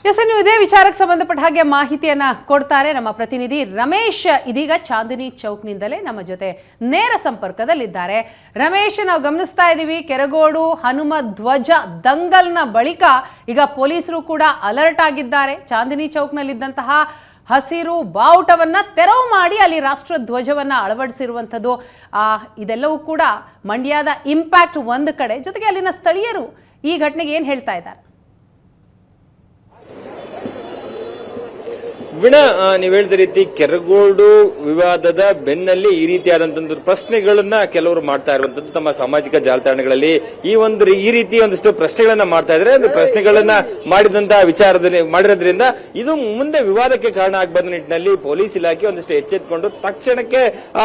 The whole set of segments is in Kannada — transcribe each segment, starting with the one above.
ಎಸ್ ನೀವು ಇದೇ ವಿಚಾರಕ್ಕೆ ಸಂಬಂಧಪಟ್ಟ ಹಾಗೆ ಮಾಹಿತಿಯನ್ನ ಕೊಡ್ತಾರೆ ನಮ್ಮ ಪ್ರತಿನಿಧಿ ರಮೇಶ್. ಇದೀಗ ಚಾಂದಿನಿ ಚೌಕ್ನಿಂದಲೇ ನಮ್ಮ ಜೊತೆ ನೇರ ಸಂಪರ್ಕದಲ್ಲಿದ್ದಾರೆ. ರಮೇಶ್, ನಾವು ಗಮನಿಸ್ತಾ ಇದ್ದೀವಿ ಕೆರಗೋಡು ಹನುಮ ಧ್ವಜ ದಂಗಲ್ನ ಬಳಿಕ ಈಗ ಪೊಲೀಸರು ಕೂಡ ಅಲರ್ಟ್ ಆಗಿದ್ದಾರೆ. ಚಾಂದಿನಿ ಚೌಕ್ನಲ್ಲಿದ್ದಂತಹ ಹಸಿರು ಬಾವುಟವನ್ನ ತೆರವು ಮಾಡಿ ಅಲ್ಲಿ ರಾಷ್ಟ್ರ ಧ್ವಜವನ್ನ ಅಳವಡಿಸಿರುವಂಥದ್ದು, ಇದೆಲ್ಲವೂ ಕೂಡ ಮಂಡ್ಯದ ಇಂಪ್ಯಾಕ್ಟ್ ಒಂದು ಕಡೆ. ಜೊತೆಗೆ ಅಲ್ಲಿನ ಸ್ಥಳೀಯರು ಈ ಘಟನೆಗೆ ಏನು ಹೇಳ್ತಾ ಇದ್ದಾರೆ? ವೀಣಾ, ನೀವು ಹೇಳಿದ ರೀತಿ ಕೆರಗೋಡು ವಿವಾದದ ಬೆನ್ನಲ್ಲಿ ಈ ರೀತಿಯಾದಂತಹ ಪ್ರಶ್ನೆಗಳನ್ನ ಕೆಲವರು ಮಾಡ್ತಾ ಇರುವಂತದ್ದು ತಮ್ಮ ಸಾಮಾಜಿಕ ಜಾಲತಾಣಗಳಲ್ಲಿ ಈ ರೀತಿ ಒಂದಿಷ್ಟು ಪ್ರಶ್ನೆಗಳನ್ನ ಮಾಡ್ತಾ ಇದ್ರೆ ಪ್ರಶ್ನೆಗಳನ್ನ ಮಾಡಿದಂತಹ ವಿಚಾರದಲ್ಲಿ ಮಾಡಿರೋದ್ರಿಂದ ಇದು ಮುಂದೆ ವಿವಾದಕ್ಕೆ ಕಾರಣ ಆಗಬಾರ್ದು ನಿಟ್ಟಿನಲ್ಲಿ ಪೊಲೀಸ್ ಇಲಾಖೆ ಒಂದಿಷ್ಟು ಎಚ್ಚೆತ್ತುಕೊಂಡು ತಕ್ಷಣಕ್ಕೆ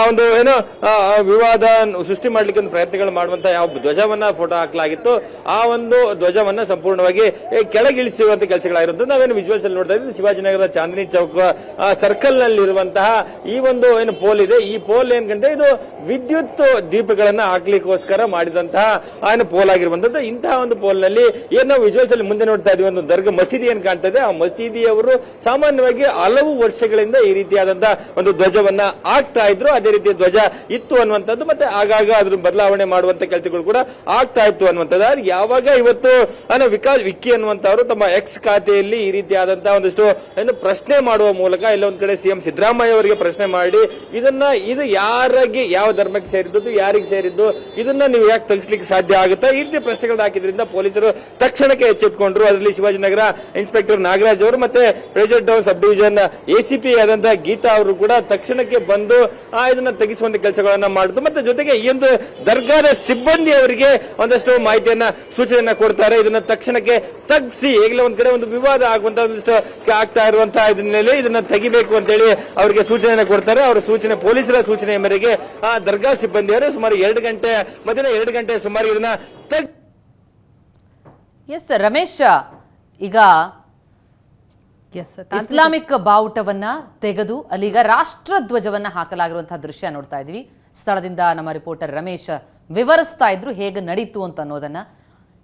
ಒಂದು ಏನೋ ವಿವಾದ ಸೃಷ್ಟಿ ಮಾಡ್ಲಿಕ್ಕೆ ಒಂದು ಪ್ರಯತ್ನಗಳು ಮಾಡುವಂತ ಯಾವ ಧ್ವಜವನ್ನ ಫೋಟೋ ಹಾಕಲಾಗಿತ್ತು ಆ ಒಂದು ಧ್ವಜವನ್ನ ಸಂಪೂರ್ಣವಾಗಿ ಕೆಳಗಿಳಿಸುವಂತ ಕೆಲಸಗಳಾಗಿರುವಂತದ್ದು ನಾವೇನು ವಿಜುವಲ್ಸ್ ಅಲ್ಲಿ ನೋಡ್ತಾ ಇದ್ದೀವಿ. ಶಿವಾಜಿನಗರದ ಚಾಂದಿನಿ ಚೌಕ್ ಸರ್ಕಲ್ ನಲ್ಲಿರುವಂತಹ ಈ ಒಂದು ಏನು ಪೋಲ್ ಇದೆ, ಈ ಪೋಲ್ ಏನ್ಕಂದ್ರೆ ಇದು ವಿದ್ಯುತ್ ದೀಪಗಳನ್ನ ಹಾಕ್ಲಿಕ್ಕೋಸ್ಕರ ಮಾಡಿದಂತಹ ಏನು ಪೋಲ್ ಆಗಿರುವಂತದ್ದು. ಇಂತಹ ಒಂದು ಪೋಲ್ ನಲ್ಲಿ ಏನೋ ವಿಜುವಲ್ಸ್ ಅಲ್ಲಿ ಮುಂದೆ ನೋಡ್ತಾ ಇದೀವಿ, ಒಂದು ದರ್ಗಾ ಮಸೀದಿ ಏನ್ ಕಾಣ್ತಾ ಇದೆ, ಆ ಮಸೀದಿಯವರು ಸಾಮಾನ್ಯವಾಗಿ ಹಲವು ವರ್ಷಗಳಿಂದ ಈ ರೀತಿಯಾದಂತಹ ಒಂದು ಧ್ವಜವನ್ನ ಹಾಕ್ತಾ ಇದ್ರು. ಅದೇ ರೀತಿ ಧ್ವಜ ಇತ್ತು ಅನ್ನುವಂಥದ್ದು, ಮತ್ತೆ ಆಗಾಗ ಅದ್ರ ಬದಲಾವಣೆ ಮಾಡುವಂತ ಕೆಲಸಗಳು ಕೂಡ ಆಗ್ತಾ ಇತ್ತು ಅನ್ನುವಂಥದ್ದು. ಯಾವಾಗ ಇವತ್ತು ವಿಕಾಸ್ ವಿಕ್ಕಿ ಅನ್ನುವಂತವರು ತಮ್ಮ ಎಕ್ಸ್ ಖಾತೆಯಲ್ಲಿ ಈ ರೀತಿಯಾದಂತಹ ಒಂದಿಷ್ಟು ಏನು ಪ್ರಶ್ನೆ ಮಾಡುವ ಮೂಲಕ ಇಲ್ಲೊಂದ್ ಕಡೆ ಸಿಎಂ ಸಿದ್ದರಾಮಯ್ಯ ಅವರಿಗೆ ಪ್ರಶ್ನೆ ಮಾಡಿ ಇದು ಯಾರಿಗೆ ಯಾವ ಧರ್ಮಕ್ಕೆ ಸೇರಿದ್ದು, ಯಾರಿಗೆ ಸೇರಿದ್ದು, ಇದನ್ನ ನೀವು ಯಾಕೆ ತೆಗಿಸ್ಲಿಕ್ಕೆ ಸಾಧ್ಯ ಆಗುತ್ತಾ, ಈ ರೀತಿ ಪ್ರಶ್ನೆಗಳನ್ನ ಹಾಕಿದ್ರಿಂದ ಪೊಲೀಸರು ತಕ್ಷಣಕ್ಕೆ ಎಚ್ಚೆತ್ತುಕೊಂಡ್ರು. ಅದರಲ್ಲಿ ಶಿವಾಜಿನಗರ ಇನ್ಸ್ಪೆಕ್ಟರ್ ನಾಗರಾಜ್ ಅವರು ಮತ್ತೆ pressure down sub division ACP ಆದಂತಹ ಗೀತಾ ಅವರು ಕೂಡ ತಕ್ಷಣಕ್ಕೆ ಬಂದು ಇದನ್ನ ತೆಗಿಸುವಂತ ಕೆಲಸಗಳನ್ನ ಮಾಡಿದ್ರು. ಮತ್ತೆ ಜೊತೆಗೆ ಈ ಒಂದು ದರ್ಗಾದ ಸಿಬ್ಬಂದಿ ಅವರಿಗೆ ಒಂದಷ್ಟು ಮಾಹಿತಿಯನ್ನ ಸೂಚನೆಯನ್ನ ಕೊಡ್ತಾರೆ. ಇದನ್ನ ತಕ್ಷಣಕ್ಕೆ ತಗ್ಸಿ ಈಗಲೇ ಒಂದ್ ಕಡೆ ಒಂದು ವಿವಾದ ಆಗುವಂತ ಒಂದಿಷ್ಟು ಆಗ್ತಾ ಇರುವಂತಹ ಇದನ್ನ ತೆಗಿಬೇಕು ಅಂತ ಹೇಳಿ ಅವರಿಗೆ ಸೂಚನೆ ಕೊಡ್ತಾರೆ. ಅವರ ಸೂಚನೆ, ಪೊಲೀಸರ ಸೂಚನೆಯ ಮೇರೆಗೆ ಆ ದರ್ಗಾ ಸಿಬ್ಬಂದಿಯವರು ಸುಮಾರು 2 ಗಂಟೆ ಮಧ್ಯಾಹ್ನ 2 ಗಂಟೆ ಸುಮಾರು ಇದನ್ನ ಎಸ್ ರಮೇಶ್, ಈಗ ಇಸ್ಲಾಮಿಕ್ ಬಾವುಟವನ್ನ ತೆಗೆದು ಅಲ್ಲಿಗ ರಾಷ್ಟ್ರ ಧ್ವಜವನ್ನ ಹಾಕಲಾಗಿರುವಂತಹ ದೃಶ್ಯ ನೋಡ್ತಾ ಇದೀವಿ. ಸ್ಥಳದಿಂದ ನಮ್ಮ ರಿಪೋರ್ಟರ್ ರಮೇಶ್ ವಿವರಿಸ್ತಾ ಇದ್ರು ಹೇಗೆ ನಡೀತು ಅಂತ ಅನ್ನೋದನ್ನ.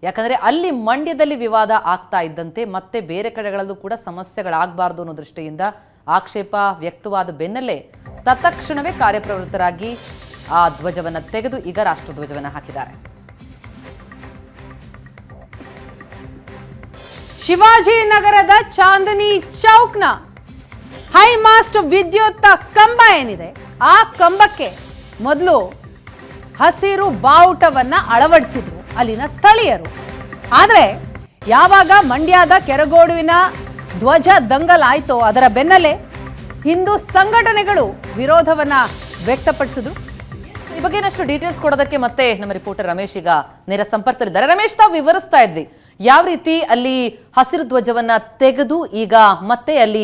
ಯಾಕಂದ್ರೆ ಅಲ್ಲಿ ಮಂಡ್ಯದಲ್ಲಿ ವಿವಾದ ಆಗ್ತಾ ಇದ್ದಂತೆ ಮತ್ತೆ ಬೇರೆ ಕಡೆಗಳಲ್ಲೂ ಕೂಡ ಸಮಸ್ಯೆಗಳಾಗಬಾರ್ದು ಅನ್ನೋ ದೃಷ್ಟಿಯಿಂದ ಆಕ್ಷೇಪ ವ್ಯಕ್ತವಾದ ಬೆನ್ನಲ್ಲೇ ತತ್ಕ್ಷಣವೇ ಕಾರ್ಯಪ್ರವೃತ್ತರಾಗಿ ಆ ಧ್ವಜವನ್ನ ತೆಗೆದು ಈಗ ರಾಷ್ಟ್ರ ಧ್ವಜವನ್ನ ಹಾಕಿದ್ದಾರೆ. ಶಿವಾಜಿನಗರದ ಚಾಂದಿನಿ ಚೌಕ್ನ ಹೈಮಾಸ್ಟ್ ವಿದ್ಯುತ್ ಕಂಬ ಏನಿದೆ, ಆ ಕಂಬಕ್ಕೆ ಮೊದಲು ಹಸಿರು ಬಾವುಟವನ್ನ ಅಳವಡಿಸಿದ್ರು ಅಲ್ಲಿನ ಸ್ಥಳೀಯರು. ಆದರೆ ಯಾವಾಗ ಮಂಡ್ಯದ ಕೆರಗೋಡುವಿನ ಧ್ವಜ ದಂಗಲ್ ಆಯ್ತೋ ಅದರ ಬೆನ್ನಲ್ಲೇ ಹಿಂದೂ ಸಂಘಟನೆಗಳು ವಿರೋಧವನ್ನ ವ್ಯಕ್ತಪಡಿಸಿದ್ರು. ಈ ಬಗ್ಗೆ ಇನ್ನಷ್ಟು ಡೀಟೇಲ್ಸ್ ಕೊಡೋದಕ್ಕೆ ಮತ್ತೆ ನಮ್ಮ ರಿಪೋರ್ಟರ್ ರಮೇಶ್ ಈಗ ನೇರ ಸಂಪರ್ಕದಲ್ಲಿದ್ದಾರೆ. ರಮೇಶ್, ತಾವು ವಿವರಿಸ್ತಾ ಇದ್ರಿ ಯಾವ ರೀತಿ ಅಲ್ಲಿ ಹಸಿರು ಧ್ವಜವನ್ನ ತೆಗೆದು ಈಗ ಮತ್ತೆ ಅಲ್ಲಿ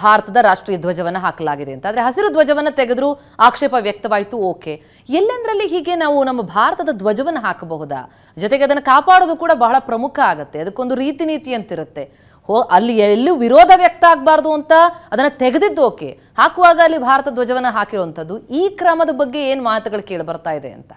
ಭಾರತದ ರಾಷ್ಟ್ರೀಯ ಧ್ವಜವನ್ನ ಹಾಕಲಾಗಿದೆ ಅಂತ. ಆದ್ರೆ ಹಸಿರು ಧ್ವಜವನ್ನ ತೆಗೆದ್ರು ಆಕ್ಷೇಪ ವ್ಯಕ್ತವಾಯಿತು. ಓಕೆ, ಎಲ್ಲೆಂದ್ರಲ್ಲಿ ಹೀಗೆ ನಾವು ನಮ್ಮ ಭಾರತದ ಧ್ವಜವನ್ನ ಹಾಕಬಹುದಾ? ಜೊತೆಗೆ ಅದನ್ನು ಕಾಪಾಡೋದು ಕೂಡ ಬಹಳ ಪ್ರಮುಖ ಆಗತ್ತೆ, ಅದಕ್ಕೊಂದು ರೀತಿ ನೀತಿ ಅಂತಿರುತ್ತೆ. ಅಲ್ಲಿ ಎಲ್ಲೂ ವಿರೋಧ ವ್ಯಕ್ತ ಆಗಬಾರ್ದು ಅಂತ ಅದನ್ನ ತೆಗೆದಿದ್ದು ಓಕೆ, ಹಾಕುವಾಗ ಅಲ್ಲಿ ಭಾರತ ಧ್ವಜವನ್ನ ಹಾಕಿರುವಂಥದ್ದು, ಈ ಕ್ರಮದ ಬಗ್ಗೆ ಏನು ಮಾತುಗಳು ಕೇಳಿ ಬರ್ತಾ ಇದೆ ಅಂತ?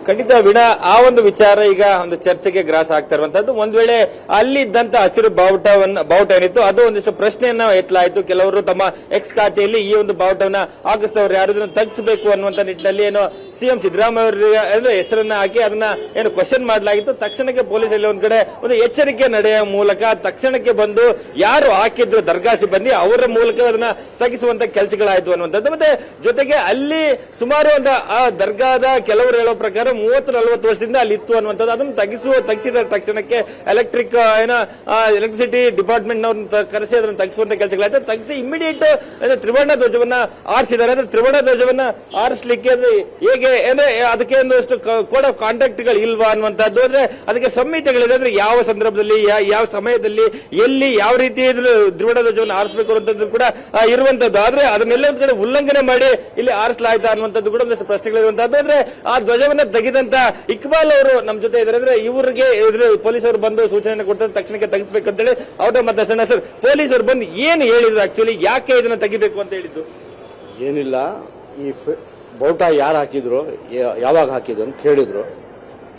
ಖಂಡಿತ ವೀಣಾ, ಆ ಒಂದು ವಿಚಾರ ಈಗ ಒಂದು ಚರ್ಚೆಗೆ ಗ್ರಾಸ ಆಗ್ತಾ ಇರುವಂತದ್ದು. ಒಂದ್ ವೇಳೆ ಅಲ್ಲಿ ಇದ್ದಂತ ಹಸಿರು ಬಾವುಟ ಏನಿತ್ತು ಅದು ಒಂದಿಷ್ಟು ಪ್ರಶ್ನೆಯನ್ನ ಎತ್ತಲಾಯಿತು. ಕೆಲವರು ತಮ್ಮ ಎಕ್ಸ್ ಖಾತೆಯಲ್ಲಿ ಈ ಒಂದು ಬಾವುಟವನ್ನ ಹಾಕಿಸಿದವರು ಯಾರು ಇದನ್ನ ತಗ್ಗಿಸಬೇಕು ಅನ್ನುವಂತ ನಿಟ್ಟಿನಲ್ಲಿ ಏನು ಸಿಎಂ ಸಿದ್ದರಾಮಯ್ಯ ಅವರ ಹೆಸರನ್ನ ಹಾಕಿ ಅದನ್ನ ಏನು ಕ್ವಶನ್ ಮಾಡಲಾಗಿತ್ತು. ತಕ್ಷಣಕ್ಕೆ ಪೊಲೀಸ್ ಅಲ್ಲಿ ಒಂದ್ ಕಡೆ ಒಂದು ಎಚ್ಚರಿಕೆ ನಡೆಯುವ ಮೂಲಕ ತಕ್ಷಣಕ್ಕೆ ಬಂದು ಯಾರು ಹಾಕಿದ್ರು ದರ್ಗಾ ಸಿಬ್ಬಂದಿ ಅವರ ಮೂಲಕ ಅದನ್ನ ತಗ್ಗಿಸುವಂತ ಕೆಲಸಗಳಾಯ್ತು ಅನ್ನುವಂಥದ್ದು. ಮತ್ತೆ ಜೊತೆಗೆ ಅಲ್ಲಿ ಸುಮಾರು ಒಂದು ಆ ದರ್ಗಾದ ಕೆಲವರು ಹೇಳೋ ಪ್ರಕಾರ 30-40 ವರ್ಷದಿಂದ ಅಲ್ಲಿ ಇತ್ತು ಅನ್ನುವಂಥದ್ದು. ಅದನ್ನು ತಗ್ಗಿಸಿದ ತಕ್ಷಣಕ್ಕೆ ಎಲೆಕ್ಟ್ರಿಸಿಟಿ ಡಿಪಾರ್ಟ್ಮೆಂಟ್ ನವ್ರನ್ನ ಕರೆಸಿ ಅದನ್ನು ತಗ್ಗಿಸುವಂತ ಕೆಲಸಗಳಾಯ್ತು. ತಗ್ಗಿಸಿ ಇಮಿಡಿಯೇಟ್ ತ್ರಿವರ್ಣ ಧ್ವಜವನ್ನ ಆರಿಸಿದ್ದಾರೆ. ಅಂದ್ರೆ ತ್ರಿವರ್ಣ ಧ್ವಜವನ್ನ ಆರಿಸಲಿಕ್ಕೆ ಹೇಗೆ ಅಂದ್ರೆ ಅದಕ್ಕೆ ಒಂದಷ್ಟು ಕೋಡ್ ಆಫ್ ಕಾಂಡಕ್ಟ್ ಗಳು ಇಲ್ವಾ ಅನ್ನುವಂಥದ್ದು, ಅಂದ್ರೆ ಅದಕ್ಕೆ ಸಂಹಿತೆಗಳಿದೆ. ಅಂದ್ರೆ ಯಾವ ಸಂದರ್ಭದಲ್ಲಿ ಯಾವ ಸಮಯದಲ್ಲಿ ಎಲ್ಲಿ ಯಾವ ರೀತಿ ತ್ರಿವರ್ಣ ಧ್ವಜವನ್ನು ಆರಿಸಬೇಕು ಅನ್ನುವಂಥದ್ದು ಕೂಡ ಇರುವಂತದ್ದು. ಆದ್ರೆ ಅದನ್ನೆಲ್ಲ ಒಂದ್ ಕಡೆ ಉಲ್ಲಂಘನೆ ಮಾಡಿ ಇಲ್ಲಿ ಆರಿಸಲಾಯ್ತಾ ಅನ್ನುವಂಥದ್ದು ಕೂಡ ಒಂದಷ್ಟು ಪ್ರಶ್ನೆಗಳಿರುವಂತದ್ದು. ಅಂದ್ರೆ ಆ ಧ್ವಜವನ್ನ ತೆಗೆದಂತ ಇಕ್ಬಾಲ್ ಅವರು ನಮ್ಮ ಜೊತೆ ಇದ್ದಾರೆ. ಅಂದ್ರೆ ಇವರಿಗೆ ಪೊಲೀಸರು ಬಂದು ಸೂಚನೆ ಕೊಡ್ತಾರೆ ತಕ್ಷಣಕ್ಕೆ ತೆಗಿಸ್ಬೇಕಂತೇಳಿ ಅವ್ರ ಮಾತಾಡ್ಸೋಣ. ಸರ್, ಪೊಲೀಸರು ಬಂದು ಏನು ಹೇಳಿದ್ರು, ಆಕ್ಚುಲಿ ಯಾಕೆ ಇದನ್ನ ತೆಗಿಬೇಕು ಅಂತ ಹೇಳಿದ್ದು? ಏನಿಲ್ಲ, ಈ ಬಾವುಟ ಯಾರು ಹಾಕಿದ್ರು, ಯಾವಾಗ ಹಾಕಿದ್ರು ಅಂತ ಕೇಳಿದ್ರು.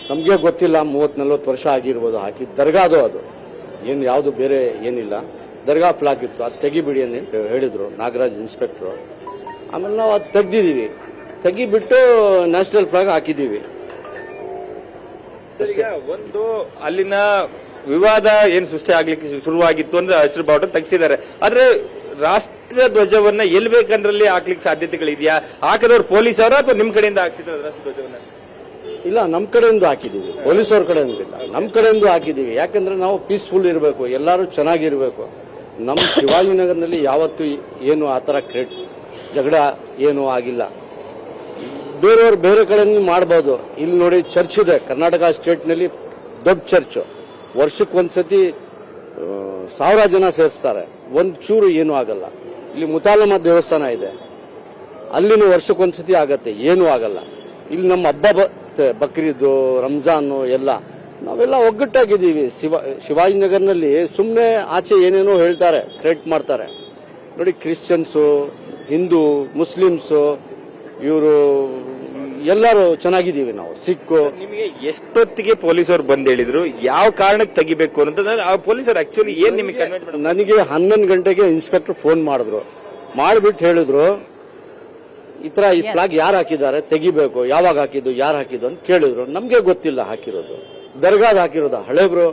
ನಮಗೆ ಗೊತ್ತಿಲ್ಲ, 30-40 ವರ್ಷ ಆಗಿರ್ಬೋದು ಹಾಕಿ. ದರ್ಗಾದು ಅದು ಏನು ಯಾವುದು ಬೇರೆ ಏನಿಲ್ಲ, ದರ್ಗಾ ಫ್ಲಾಗ್ ಇತ್ತು, ಅದು ತೆಗಿಬಿಡಿ ಅಂತ ಹೇಳಿದ್ರು ನಾಗರಾಜ್ ಇನ್ಸ್ಪೆಕ್ಟ್ರು. ಆಮೇಲೆ ನಾವು ಅದು ತೆಗ್ದಿದ್ದೀವಿ, ತೆಗಿಬಿಟ್ಟು ನ್ಯಾಷನಲ್ ಫ್ಲಾಗ್ ಹಾಕಿದ್ದೀವಿ. ಈಗ ಒಂದು ಅಲ್ಲಿನ ವಿವಾದ ಏನು ಸೃಷ್ಟಿ ಆಗ್ಲಿಕ್ಕೆ ಶುರುವಾಗಿತ್ತು ಅಂದ್ರೆ ಹಸಿರು ಬಾವುಟ ತೆಗೆಸಿದ್ದಾರೆ. ಆದ್ರೆ ರಾಷ್ಟ್ರ ಧ್ವಜವನ್ನ ಎಲ್ಲಿ ಬೇಕಂದ್ರಲ್ಲಿ ಹಾಕ್ಲಿಕ್ಕೆ ಸಾಧ್ಯತೆಗಳಿದೆಯಾ? ಹಾಕಿದವ್ರು ಪೊಲೀಸ್ ಅವರ ಅಥವಾ ನಿಮ್ ಕಡೆಯಿಂದ ಹಾಕ್ಸಿದ್ರು ರಾಷ್ಟ್ರ ಧ್ವಜವನ್ನ? ಇಲ್ಲ, ನಮ್ಮ ಕಡೆಯಿಂದ ಹಾಕಿದ್ದೀವಿ, ಪೊಲೀಸವ್ರ ಕಡೆಯಿಂದ ಇಲ್ಲ, ನಮ್ಮ ಕಡೆಯಿಂದ ಹಾಕಿದ್ದೀವಿ. ಯಾಕಂದ್ರೆ ನಾವು ಪೀಸ್ಫುಲ್ ಇರಬೇಕು, ಎಲ್ಲರೂ ಚೆನ್ನಾಗಿರ್ಬೇಕು. ನಮ್ಮ ಶಿವಾಜಿನಗರ್ನಲ್ಲಿ ಯಾವತ್ತೂ ಏನು ಆ ಥರ ಜಗಳ ಏನೂ ಆಗಿಲ್ಲ. ಬೇರೆಯವ್ರು ಬೇರೆ ಕಡೆಯಿಂದ ಮಾಡ್ಬೋದು. ಇಲ್ಲಿ ನೋಡಿ, ಚರ್ಚ್ ಇದೆ ಕರ್ನಾಟಕ ಸ್ಟೇಟ್ನಲ್ಲಿ, ದೊಡ್ಡ ಚರ್ಚ್. ವರ್ಷಕ್ಕೊಂದ್ಸತಿ 1000 ಜನ ಸೇರಿಸ್ತಾರೆ, ಒಂದು ಚೂರು ಏನೂ ಆಗಲ್ಲ. ಇಲ್ಲಿ ಮುತಾಲಮ್ಮ ದೇವಸ್ಥಾನ ಇದೆ, ಅಲ್ಲಿನೂ ವರ್ಷಕ್ಕೊಂದ್ಸತಿ ಆಗತ್ತೆ, ಏನೂ ಆಗಲ್ಲ. ಇಲ್ಲಿ ನಮ್ಮ ಹಬ್ಬ ಬಕ್ರೀದು, ರಂಜಾನು ಎಲ್ಲ ನಾವೆಲ್ಲ ಒಗ್ಗಟ್ಟಾಗಿದ್ದೀವಿ. ಶಿವಾಜಿನಗರ್ನಲ್ಲಿ ಸುಮ್ಮನೆ ಆಚೆ ಏನೇನೋ ಹೇಳ್ತಾರೆ, ಕ್ರಿಯೇಟ್ ಮಾಡ್ತಾರೆ. ನೋಡಿ, ಕ್ರಿಶ್ಚಿಯನ್ಸು, ಹಿಂದೂ, ಮುಸ್ಲಿಮ್ಸು, ಇವರು ಎಲ್ಲರೂ ಚೆನ್ನಾಗಿದ್ದೀವಿ ನಾವು. ಸಿಕ್ಕು ನಿಮಗೆ ಎಷ್ಟೊತ್ತಿಗೆ ಪೊಲೀಸರು ಬಂದ್ ಹೇಳಿದ್ರು ಯಾವ ಕಾರಣಕ್ಕೆ ತೆಗಿಬೇಕು ಅಂತ? ಆ ಪೊಲೀಸರು ಆಕ್ಚುಲಿ ಏನ್ ನಿಮಗೆ ಕನ್ವಿನ್ಸ್ ಮಾಡಿದ್ರು? ನನಗೆ 11 ಗಂಟೆಗೆ ಇನ್ಸ್ಪೆಕ್ಟರ್ ಫೋನ್ ಮಾಡಿದ್ರು, ಮಾಡಿಬಿಟ್ಟು ಹೇಳಿದ್ರು ಈ ತರ ಈ ಫ್ಲಾಗ್ ಯಾರು ಹಾಕಿದ್ದಾರೆ, ತೆಗಿಬೇಕು, ಯಾವಾಗ ಹಾಕಿದ್ದು, ಯಾರು ಹಾಕಿದ್ದು ಅಂತ ಕೇಳಿದ್ರು. ನಮ್ಗೆ ಗೊತ್ತಿಲ್ಲ ಹಾಕಿರೋದು, ದರ್ಗಾದ್ ಹಾಕಿರೋದು ಹಳೇಬ್ರು.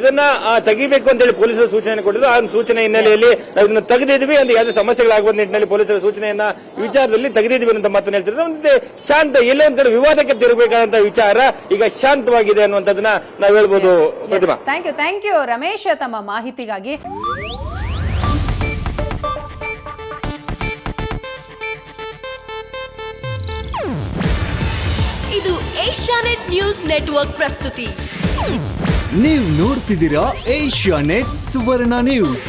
ಇದನ್ನ ತೆಗಿಬೇಕು ಅಂತ ಹೇಳಿ ಪೊಲೀಸರು ಸೂಚನೆ ಕೊಟ್ಟಿದ್ರು. ಆ ಸೂಚನೆ ಹಿನ್ನೆಲೆಯಲ್ಲಿ ಇದನ್ನ ತೆಗೆದಿದ್ವಿ ಅಂತ ಯಾವುದೇ ಸಮಸ್ಯೆಗಳಾಗುವ ನಿಟ್ಟಿನಲ್ಲಿ ಪೊಲೀಸರ ಸೂಚನೆಯನ್ನ ವಿಚಾರದಲ್ಲಿ ತೆಗೆದಿದ್ವಿ ಅಂತ ಮಾತನ್ನ ಹೇಳ್ತಿದ್ರು. ಮತ್ತೆ ಶಾಂತ ಎಲ್ಲೇ ಒಂದ್ ಕಡೆ ವಿವಾದಕ್ಕೆ ತಿರುಗಬೇಕಾದಂತ ವಿಚಾರ ಈಗ ಶಾಂತವಾಗಿದೆ ಅನ್ನುವಂಥದ್ದನ್ನ ನಾವು ಹೇಳ್ಬೋದು. ಪ್ರತಿಮಾ, ಥ್ಯಾಂಕ್ ಯು ರಮೇಶ್ ತಮ್ಮ ಮಾಹಿತಿಗಾಗಿ. ಇದು ಏಷ್ಯಾನೆಟ್ ನ್ಯೂಸ್ ನೆಟ್ವರ್ಕ್ ಪ್ರಸ್ತುತಿ. ನೀವು ನೋಡ್ತಿದ್ದೀರಾ ಏಷ್ಯಾನೆಟ್ ಸುವರ್ಣ ನ್ಯೂಸ್.